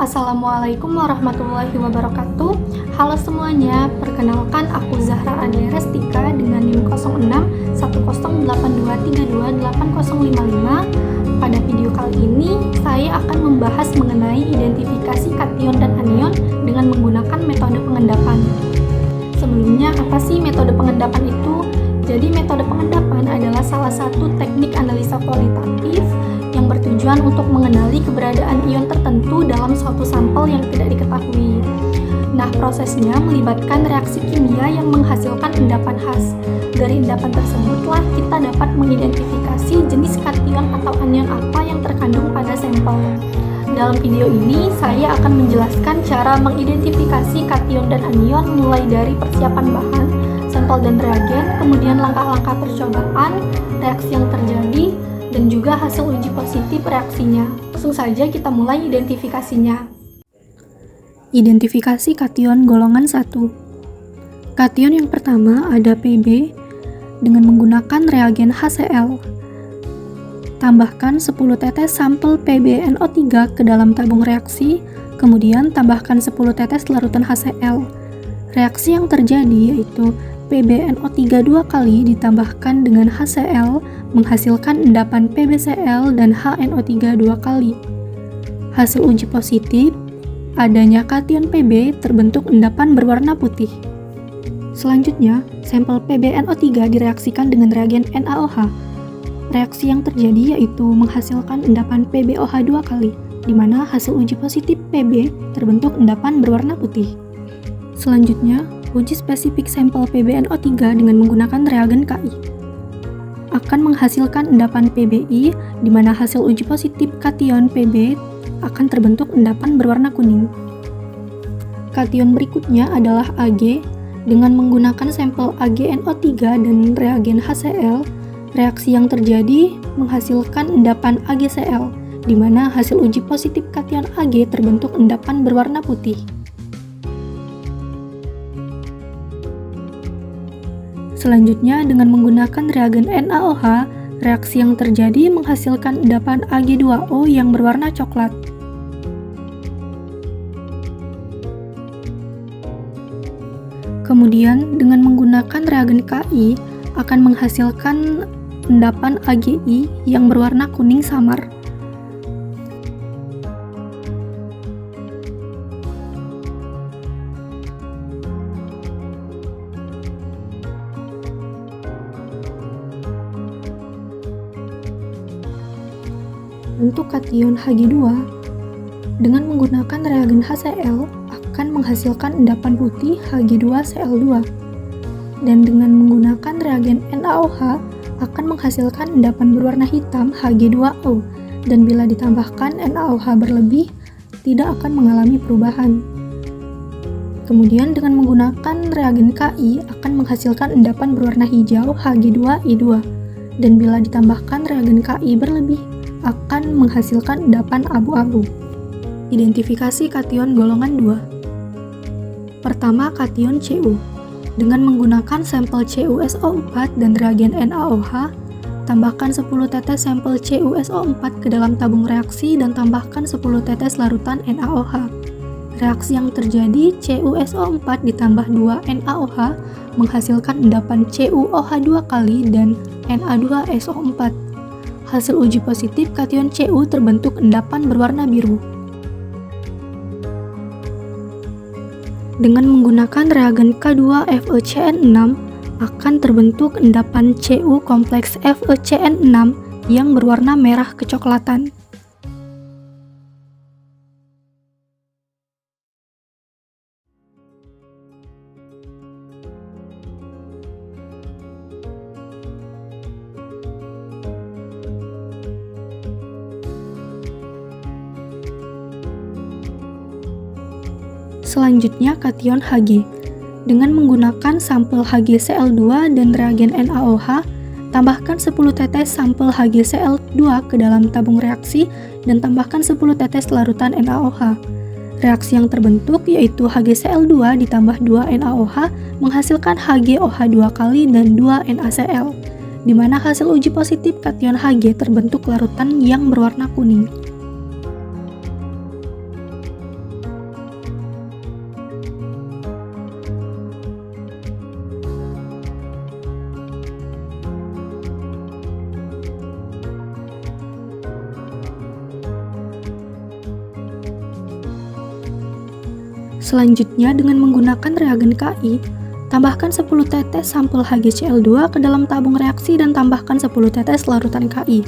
Assalamualaikum warahmatullahi wabarakatuh. Halo semuanya, perkenalkan aku Zahra Ania Restika dengan NIM 061082328055. Pada video kali ini, saya akan membahas mengenai identifikasi kation dan anion dengan menggunakan metode pengendapan. Sebelumnya, apa sih metode pengendapan itu? Jadi, metode pengendapan adalah salah satu teknik analisa kualitatif yang bertujuan untuk mengenali keberadaan ion tertentu dalam suatu sampel yang tidak diketahui. Nah, prosesnya melibatkan reaksi kimia yang menghasilkan endapan khas. Dari endapan tersebutlah kita dapat mengidentifikasi jenis kation atau anion apa yang terkandung pada sampel. Dalam video ini, saya akan menjelaskan cara mengidentifikasi kation dan anion mulai dari persiapan bahan, sampel dan reagen, kemudian langkah-langkah percobaan, reaksi yang terjadi, dan juga hasil uji positif reaksinya. Langsung saja kita mulai identifikasinya. Identifikasi kation golongan 1. Kation yang pertama ada Pb dengan menggunakan reagen HCl. Tambahkan 10 tetes sampel PbNO3 ke dalam tabung reaksi, kemudian tambahkan 10 tetes larutan HCl. Reaksi yang terjadi yaitu PbNO3 2 kali ditambahkan dengan HCl menghasilkan endapan PbCl dan HNO3 2 kali. Hasil uji positif, adanya kation Pb terbentuk endapan berwarna putih. Selanjutnya, sampel PbNO3 direaksikan dengan reagen NaOH. Reaksi yang terjadi yaitu menghasilkan endapan PbOH 2 kali, di mana hasil uji positif Pb terbentuk endapan berwarna putih. Selanjutnya, uji spesifik sampel PbNO3 dengan menggunakan reagen Ki akan menghasilkan endapan Pbi, di mana hasil uji positif kation Pb akan terbentuk endapan berwarna kuning. Kation berikutnya adalah Ag. Dengan menggunakan sampel AgNO3 dan reagen HCl, reaksi yang terjadi menghasilkan endapan AgCl, di mana hasil uji positif kation Ag terbentuk endapan berwarna putih. Selanjutnya, dengan menggunakan reagen NaOH, reaksi yang terjadi menghasilkan endapan Ag2O yang berwarna coklat. Kemudian, dengan menggunakan reagen Ki akan menghasilkan endapan Agi yang berwarna kuning samar. Untuk kation Hg2, dengan menggunakan reagen HCl akan menghasilkan endapan putih Hg2Cl2, dan dengan menggunakan reagen NaOH akan menghasilkan endapan berwarna hitam Hg2O, dan bila ditambahkan NaOH berlebih tidak akan mengalami perubahan. Kemudian dengan menggunakan reagen Ki akan menghasilkan endapan berwarna hijau Hg2I2, dan bila ditambahkan reagen Ki berlebih akan menghasilkan endapan abu-abu. Identifikasi kation golongan 2. Pertama, kation Cu. Dengan menggunakan sampel CuSO4 dan reagen NaOH, tambahkan 10 tetes sampel CuSO4 ke dalam tabung reaksi dan tambahkan 10 tetes larutan NaOH. Reaksi yang terjadi CuSO4 ditambah 2 NaOH menghasilkan endapan CuOH 2 kali dan Na2SO4. Hasil uji positif kation Cu terbentuk endapan berwarna biru. Dengan menggunakan reagen K2FeCN6 akan terbentuk endapan Cu kompleks FeCN6 yang berwarna merah kecoklatan. Selanjutnya, kation Hg. Dengan menggunakan sampel HgCl2 dan reagen NaOH, tambahkan 10 tetes sampel HgCl2 ke dalam tabung reaksi dan tambahkan 10 tetes larutan NaOH. Reaksi yang terbentuk yaitu HgCl2 ditambah 2 NaOH menghasilkan HgOH 2 kali dan 2 NaCl, di mana hasil uji positif kation Hg terbentuk larutan yang berwarna kuning. Selanjutnya, dengan menggunakan reagen Ki, tambahkan 10 tetes sampel HgCl2 ke dalam tabung reaksi dan tambahkan 10 tetes larutan Ki.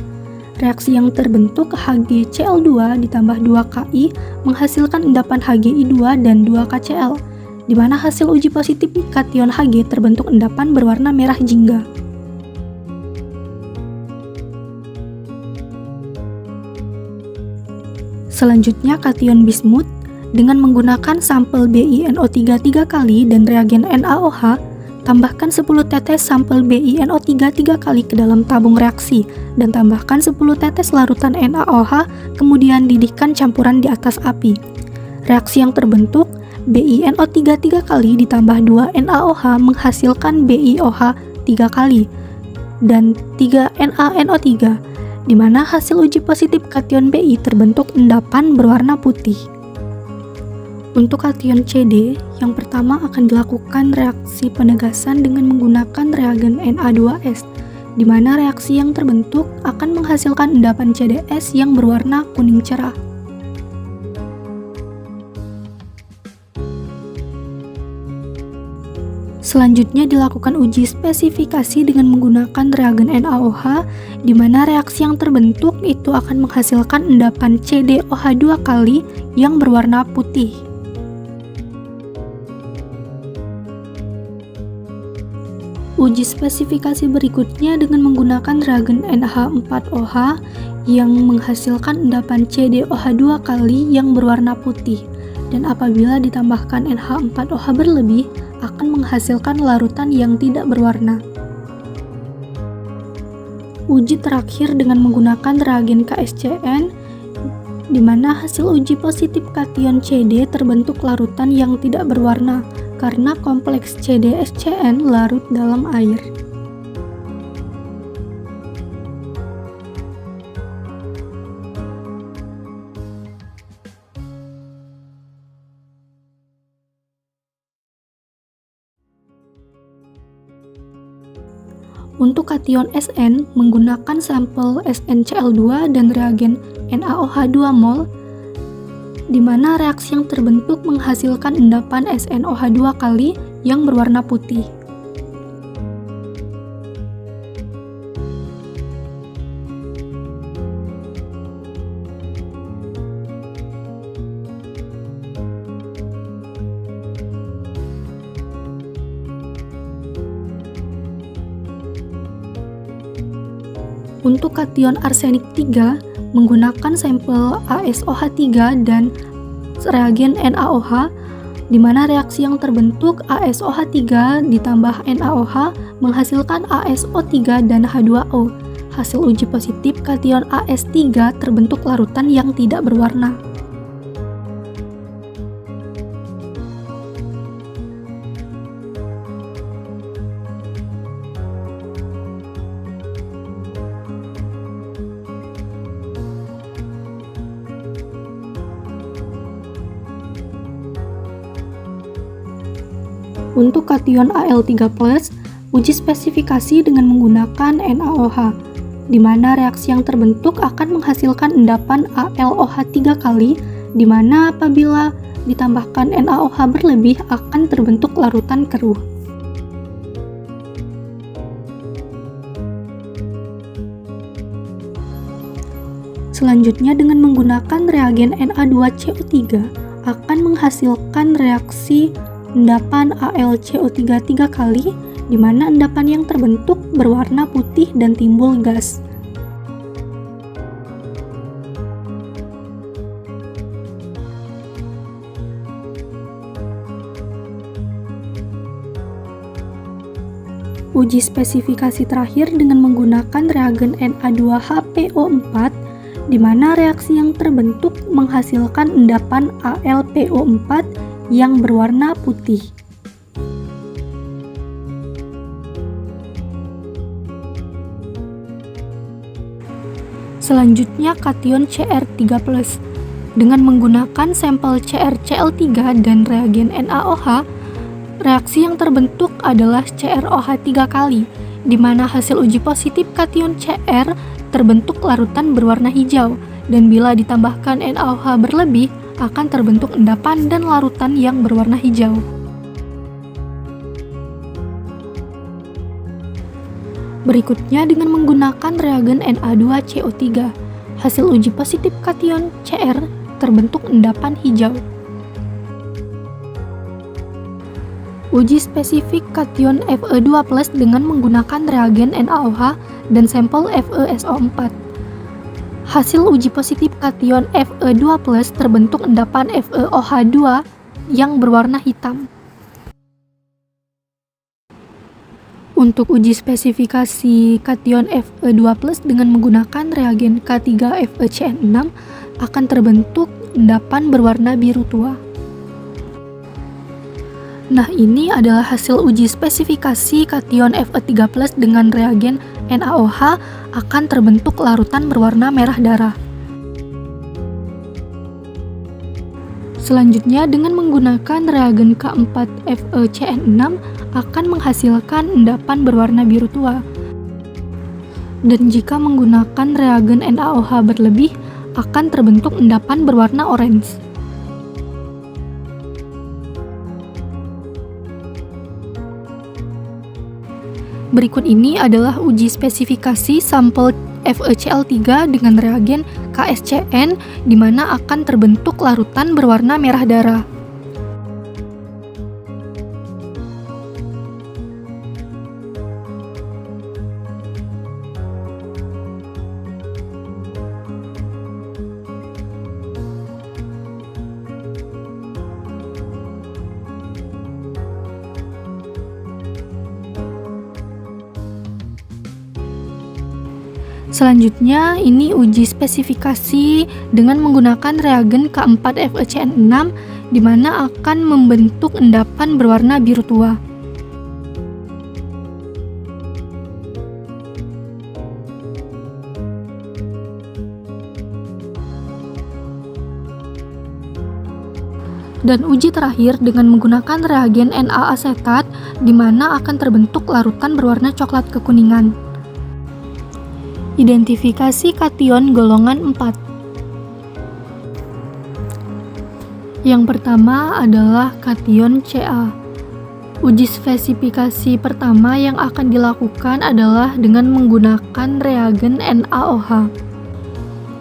Reaksi yang terbentuk HgCl2 ditambah 2 Ki menghasilkan endapan Hgi2 dan 2 KCl, di mana hasil uji positif kation Hg terbentuk endapan berwarna merah jingga. Selanjutnya, kation bismut dengan menggunakan sampel BiNO3 3 kali dan reagen NaOH, tambahkan 10 tetes sampel BiNO3 3 kali ke dalam tabung reaksi dan tambahkan 10 tetes larutan NaOH, kemudian didihkan campuran di atas api. Reaksi yang terbentuk BiNO3 3 kali ditambah 2 NaOH menghasilkan BiOH 3 kali dan 3 NaNO3, di mana hasil uji positif kation Bi terbentuk endapan berwarna putih. Untuk kation CD, yang pertama akan dilakukan reaksi penegasan dengan menggunakan reagen Na2S, di mana reaksi yang terbentuk akan menghasilkan endapan CDS yang berwarna kuning cerah. Selanjutnya dilakukan uji spesifikasi dengan menggunakan reagen NaOH, di mana reaksi yang terbentuk itu akan menghasilkan endapan CdOH 2 kali yang berwarna putih. Uji spesifikasi berikutnya dengan menggunakan reagen NH4OH yang menghasilkan endapan CdOH 2 kali yang berwarna putih, dan apabila ditambahkan NH4OH berlebih akan menghasilkan larutan yang tidak berwarna. Uji terakhir dengan menggunakan reagen KSCN, di mana hasil uji positif kation CD terbentuk larutan yang tidak berwarna karena kompleks CDSCN larut dalam air. Untuk kation Sn menggunakan sampel SnCl2 dan reagen NaOH 2 mol, di mana reaksi yang terbentuk menghasilkan endapan SnOH 2 kali yang berwarna putih. Untuk kation arsenik 3 menggunakan sampel ASOH3 dan reagen NaOH, di mana reaksi yang terbentuk ASOH3 ditambah NaOH menghasilkan ASO3 dan H2O. Hasil uji positif kation AS3 terbentuk larutan yang tidak berwarna. Untuk kation Al3+, uji spesifikasi dengan menggunakan NaOH, di mana reaksi yang terbentuk akan menghasilkan endapan AlOH 3 kali, di mana apabila ditambahkan NaOH berlebih akan terbentuk larutan keruh. Selanjutnya, dengan menggunakan reagen Na2CO3 akan menghasilkan reaksi endapan AlCO3 3 kali, di mana endapan yang terbentuk berwarna putih dan timbul gas. Uji spesifikasi terakhir dengan menggunakan reagen Na2HPO4, di mana reaksi yang terbentuk menghasilkan endapan AlPO4 yang berwarna putih. Selanjutnya kation Cr3+. Dengan menggunakan sampel CrCl3 dan reagen NaOH, reaksi yang terbentuk adalah CrOH 3 kali, di mana hasil uji positif kation Cr terbentuk larutan berwarna hijau, dan bila ditambahkan NaOH berlebih akan terbentuk endapan dan larutan yang berwarna hijau. Berikutnya dengan menggunakan reagen Na2CO3, hasil uji positif kation Cr terbentuk endapan hijau. Uji spesifik kation Fe2+ dengan menggunakan reagen NaOH dan sampel FeSO4. Hasil uji positif kation Fe2+ terbentuk endapan FeOH2 yang berwarna hitam. Untuk uji spesifikasi kation Fe2+ dengan menggunakan reagen K3FeCN6 akan terbentuk endapan berwarna biru tua. Nah, ini adalah hasil uji spesifikasi kation Fe3+ dengan reagen NaOH akan terbentuk larutan berwarna merah darah. Selanjutnya, dengan menggunakan reagen K4FeCN6 akan menghasilkan endapan berwarna biru tua. Dan jika menggunakan reagen NaOH berlebih, akan terbentuk endapan berwarna orange. Berikut ini adalah uji spesifikasi sampel FeCl3 dengan reagen KSCN di mana akan terbentuk larutan berwarna merah darah. Selanjutnya, ini uji spesifikasi dengan menggunakan reagen K4FeCN6 di mana akan membentuk endapan berwarna biru tua. Dan uji terakhir dengan menggunakan reagen Na-asetat di mana akan terbentuk larutan berwarna coklat kekuningan. Identifikasi kation golongan 4. Yang pertama adalah kation Ca. Uji spesifikasi pertama yang akan dilakukan adalah dengan menggunakan reagen NaOH.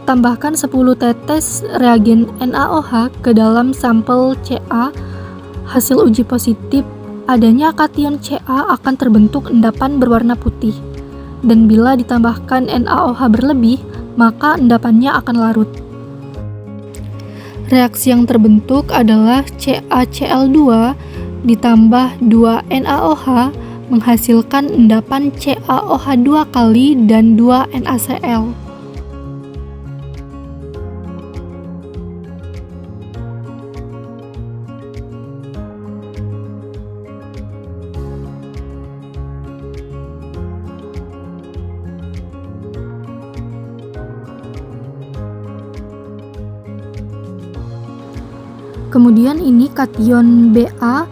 Tambahkan 10 tetes reagen NaOH ke dalam sampel Ca. Hasil uji positif adanya kation Ca akan terbentuk endapan berwarna putih. Dan bila ditambahkan NaOH berlebih, maka endapannya akan larut. Reaksi yang terbentuk adalah CaCl2 ditambah 2 NaOH menghasilkan endapan CaOH 2 kali dan 2 NaCl. Kemudian ini kation Ba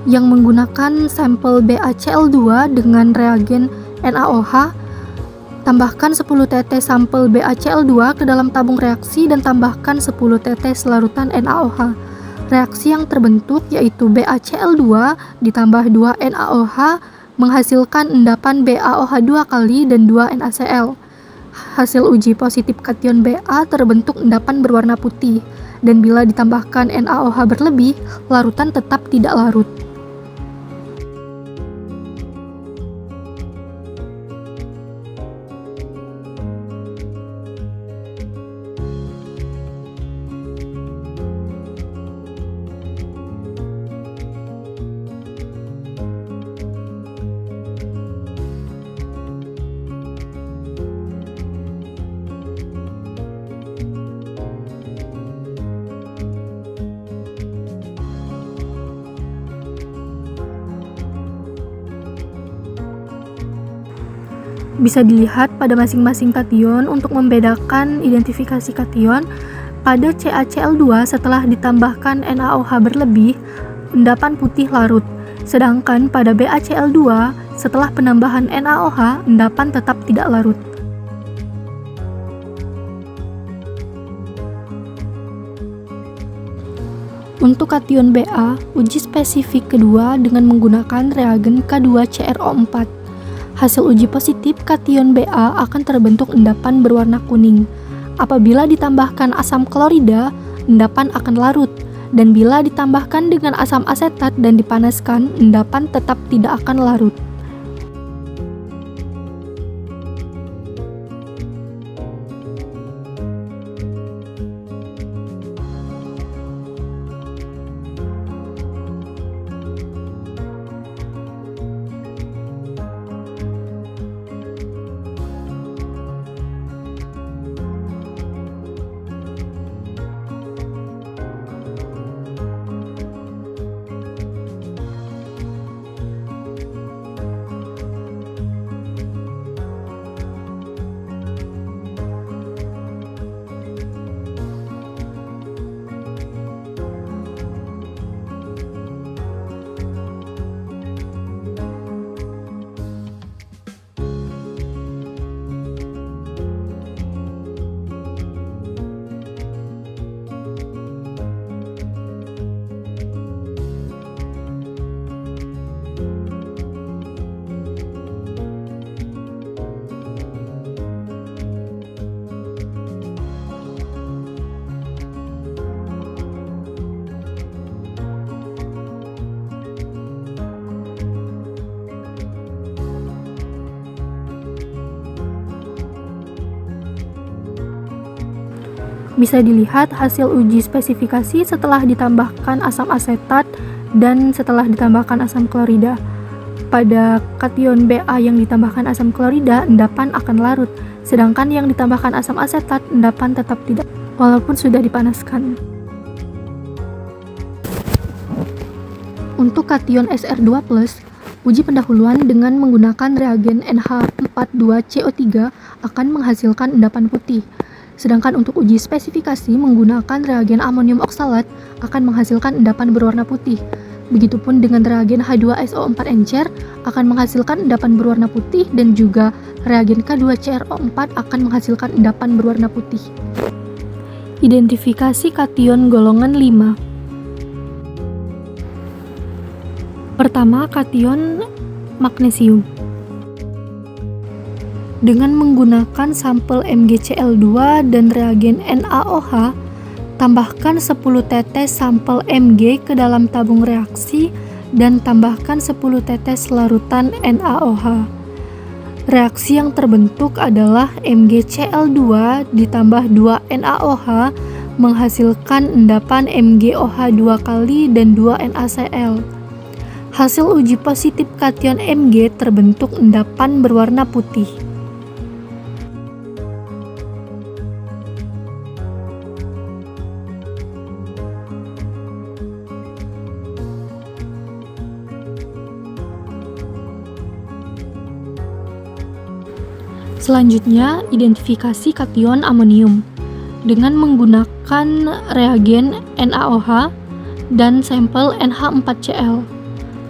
yang menggunakan sampel BaCl2 dengan reagen NaOH. Tambahkan 10 tetes sampel BaCl2 ke dalam tabung reaksi dan tambahkan 10 tetes larutan NaOH. Reaksi yang terbentuk yaitu BaCl2 ditambah 2 NaOH menghasilkan endapan BaOH 2 kali dan 2 NaCl. Hasil uji positif kation Ba terbentuk endapan berwarna putih. Dan bila ditambahkan NaOH berlebih, larutan tetap tidak larut. Bisa dilihat pada masing-masing kation untuk membedakan identifikasi kation. Pada CaCl2 setelah ditambahkan NaOH berlebih, endapan putih larut. Sedangkan pada BaCl2 setelah penambahan NaOH, endapan tetap tidak larut. Untuk kation Ba, uji spesifik kedua dengan menggunakan reagen K2CrO4. Hasil uji positif kation Ba akan terbentuk endapan berwarna kuning. Apabila ditambahkan asam klorida, endapan akan larut, dan bila ditambahkan dengan asam asetat dan dipanaskan, endapan tetap tidak akan larut. Bisa dilihat hasil uji spesifikasi setelah ditambahkan asam asetat dan setelah ditambahkan asam klorida. Pada kation Ba yang ditambahkan asam klorida, endapan akan larut, sedangkan yang ditambahkan asam asetat, endapan tetap tidak, walaupun sudah dipanaskan. Untuk kation Sr2+, uji pendahuluan dengan menggunakan reagen NH42CO3 akan menghasilkan endapan putih. Sedangkan untuk uji spesifikasi menggunakan reagen amonium oksalat akan menghasilkan endapan berwarna putih. Begitupun dengan reagen H2SO4 encer akan menghasilkan endapan berwarna putih, dan juga reagen K2CrO4 akan menghasilkan endapan berwarna putih. Identifikasi kation golongan 5. Pertama, kation magnesium. Dengan menggunakan sampel MgCl2 dan reagen NaOH, tambahkan 10 tetes sampel Mg ke dalam tabung reaksi dan tambahkan 10 tetes larutan NaOH. Reaksi yang terbentuk adalah MgCl2 ditambah 2 NaOH menghasilkan endapan MgOH 2 kali dan 2 NaCl. Hasil uji positif kation Mg terbentuk endapan berwarna putih. Selanjutnya, identifikasi kation amonium. Dengan menggunakan reagen NaOH dan sampel NH4Cl.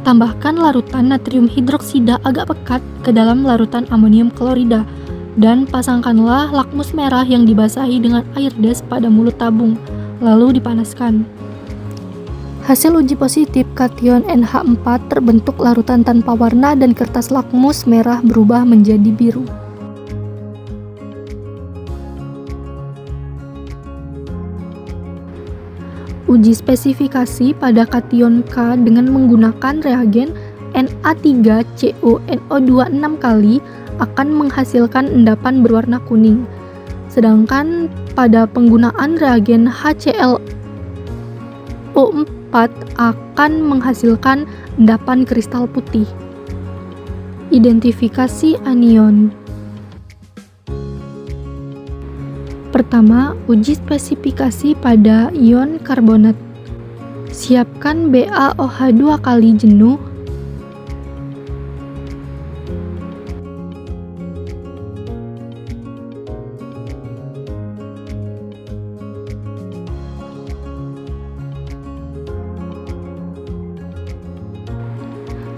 Tambahkan larutan natrium hidroksida agak pekat ke dalam larutan amonium klorida dan pasangkanlah lakmus merah yang dibasahi dengan air das pada mulut tabung, lalu dipanaskan. Hasil uji positif kation NH4 terbentuk larutan tanpa warna dan kertas lakmus merah berubah menjadi biru. Uji spesifikasi pada kation K dengan menggunakan reagen Na3CuNO2 6 kali akan menghasilkan endapan berwarna kuning. Sedangkan pada penggunaan reagen HClO4 akan menghasilkan endapan kristal putih. Identifikasi anion. Pertama, uji spesifikasi pada ion karbonat. Siapkan BaOH2 kali jenuh.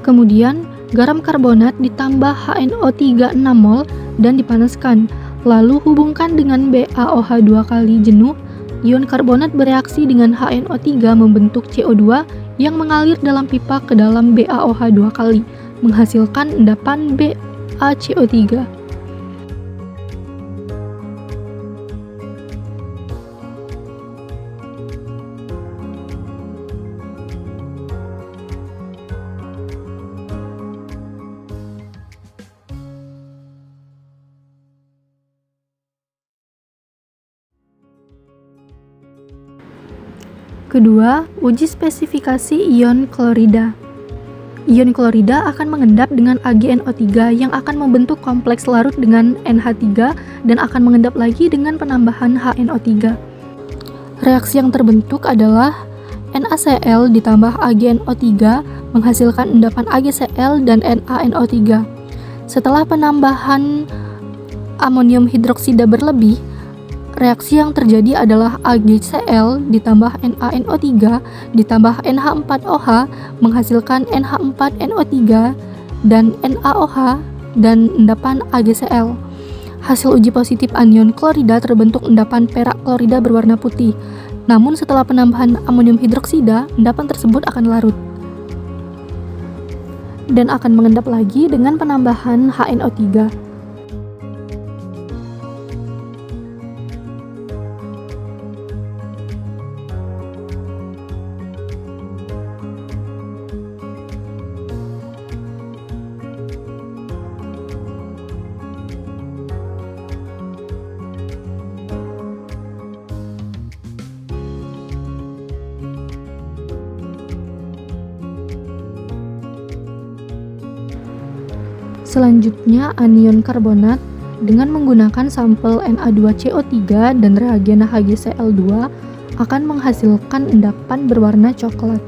Kemudian, garam karbonat ditambah HNO3 6 mol dan dipanaskan. Lalu hubungkan dengan BaOH2 kali jenuh, ion karbonat bereaksi dengan HNO3 membentuk CO2 yang mengalir dalam pipa ke dalam BaOH 2 kali, menghasilkan endapan BaCO3. Kedua, uji spesifikasi ion klorida. Ion klorida akan mengendap dengan AgNO3 yang akan membentuk kompleks larut dengan NH3 dan akan mengendap lagi dengan penambahan HNO3. Reaksi yang terbentuk adalah NaCl ditambah AgNO3 menghasilkan endapan AgCl dan NaNO3. Setelah penambahan amonium hidroksida berlebih, reaksi yang terjadi adalah AgCl ditambah NaNO3 ditambah NH4OH menghasilkan NH4NO3 dan NaOH dan endapan AgCl. Hasil uji positif anion klorida terbentuk endapan perak klorida berwarna putih. Namun setelah penambahan amonium hidroksida, endapan tersebut akan larut dan akan mengendap lagi dengan penambahan HNO3. Selanjutnya, anion karbonat dengan menggunakan sampel Na2CO3 dan reagen HgCl2 akan menghasilkan endapan berwarna coklat.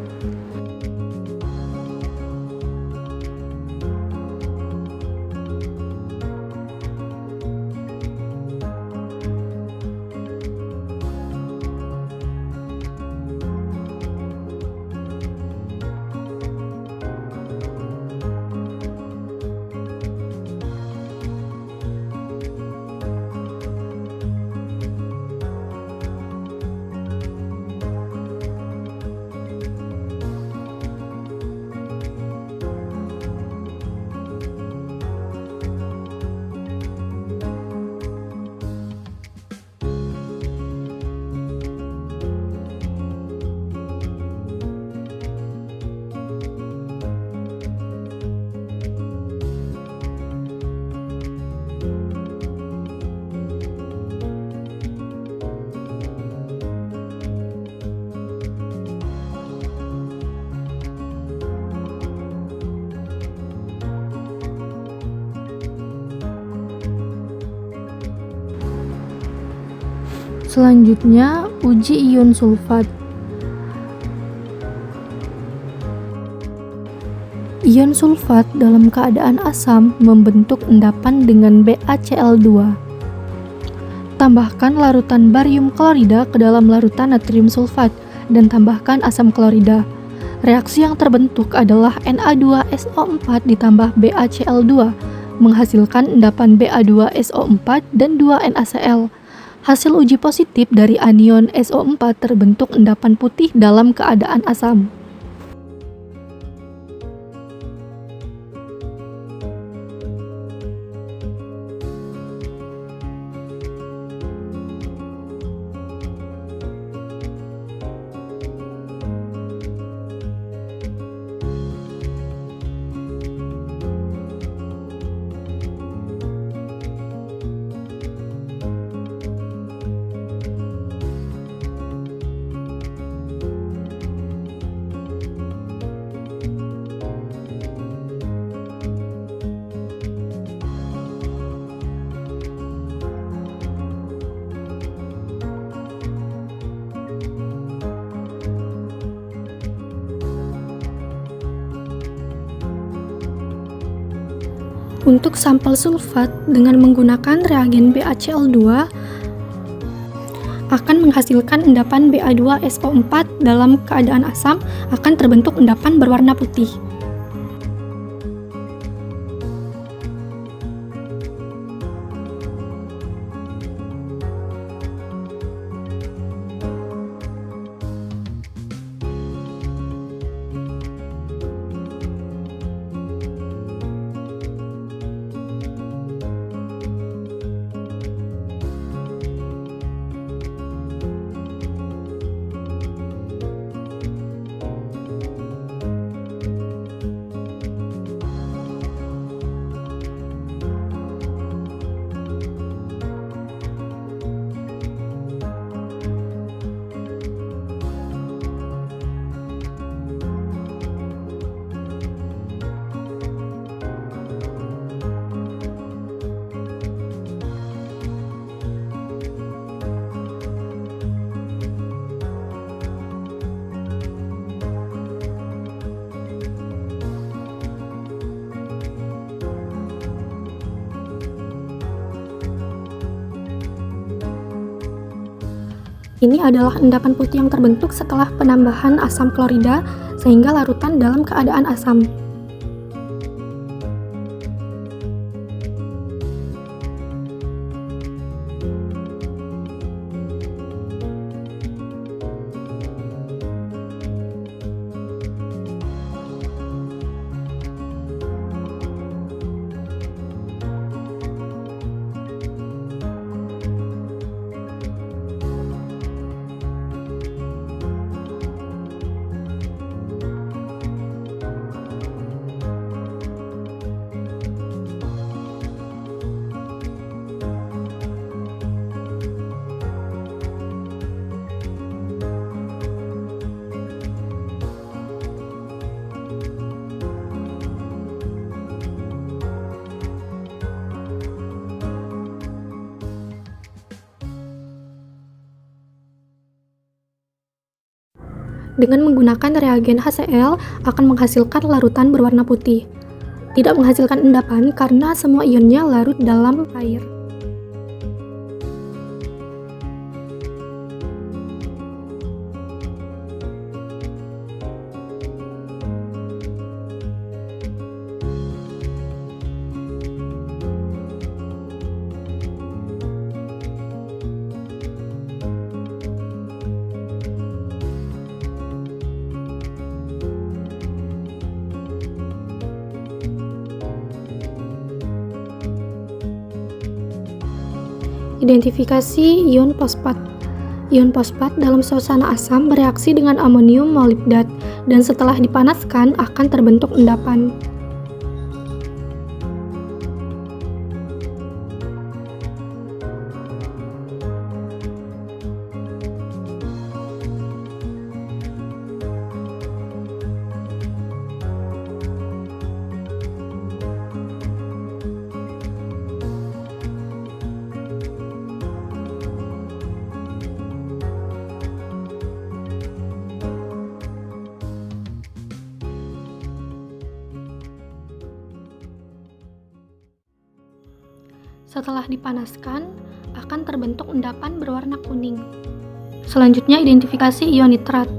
Selanjutnya, uji ion sulfat. Ion sulfat dalam keadaan asam membentuk endapan dengan BaCl2. Tambahkan larutan barium klorida ke dalam larutan natrium sulfat dan tambahkan asam klorida. Reaksi yang terbentuk adalah Na2SO4 ditambah BaCl2 menghasilkan endapan Ba2SO4 dan 2 NaCl. Hasil uji positif dari anion SO4 terbentuk endapan putih dalam keadaan asam. Untuk sampel sulfat dengan menggunakan reagen BaCl2 akan menghasilkan endapan Ba2SO4 dalam keadaan asam akan terbentuk endapan berwarna putih. Ini adalah endapan putih yang terbentuk setelah penambahan asam klorida sehingga larutan dalam keadaan asam. Dengan menggunakan reagen HCl akan menghasilkan larutan berwarna putih. Tidak menghasilkan endapan karena semua ionnya larut dalam air. Identifikasi ion fosfat. Ion fosfat dalam suasana asam bereaksi dengan amonium molibdat dan setelah dipanaskan akan terbentuk endapan. Setelah dipanaskan, akan terbentuk endapan berwarna kuning. Selanjutnya, identifikasi ion nitrat.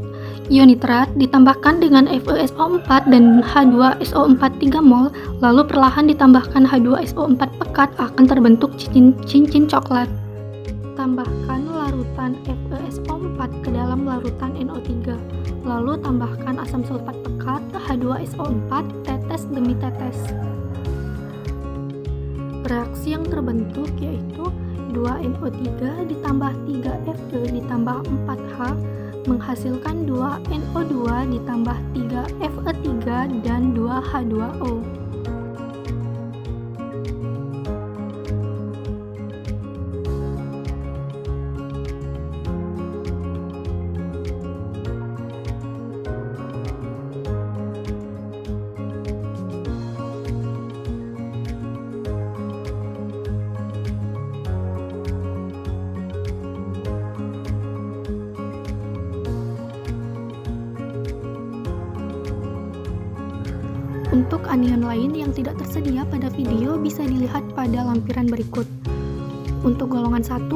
Ion nitrat ditambahkan dengan FeSO4 dan H2SO4 3 mol, lalu perlahan ditambahkan H2SO4 pekat akan terbentuk cincin coklat. Tambahkan larutan FeSO4 ke dalam larutan NO3, lalu tambahkan asam sulfat pekat H2SO4 tetes demi tetes. Reaksi yang terbentuk yaitu 2NO3 ditambah 3Fe ditambah 4H menghasilkan 2NO2 ditambah 3Fe3 dan 2H2O. Untuk anion lain yang tidak tersedia pada video bisa dilihat pada lampiran berikut. Untuk golongan 1,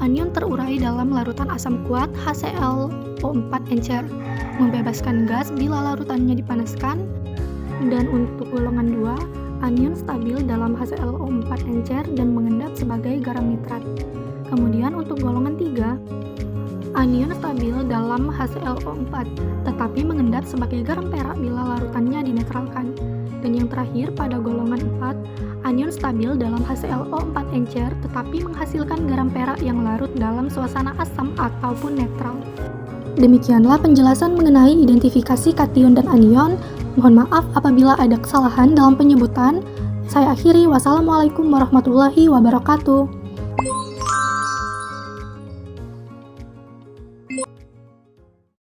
anion terurai dalam larutan asam kuat HClO4 encer, membebaskan gas bila larutannya dipanaskan. Dan untuk golongan 2, anion stabil dalam HClO4 encer dan mengendap sebagai garam nitrat. Kemudian untuk golongan 3, anion stabil dalam HClO4, tetapi mengendap sebagai garam perak bila larutannya dinetralkan. Dan yang terakhir pada golongan 4, anion stabil dalam HClO4 encer, tetapi menghasilkan garam perak yang larut dalam suasana asam ataupun netral. Demikianlah penjelasan mengenai identifikasi kation dan anion. Mohon maaf apabila ada kesalahan dalam penyebutan. Saya akhiri, wassalamualaikum warahmatullahi wabarakatuh.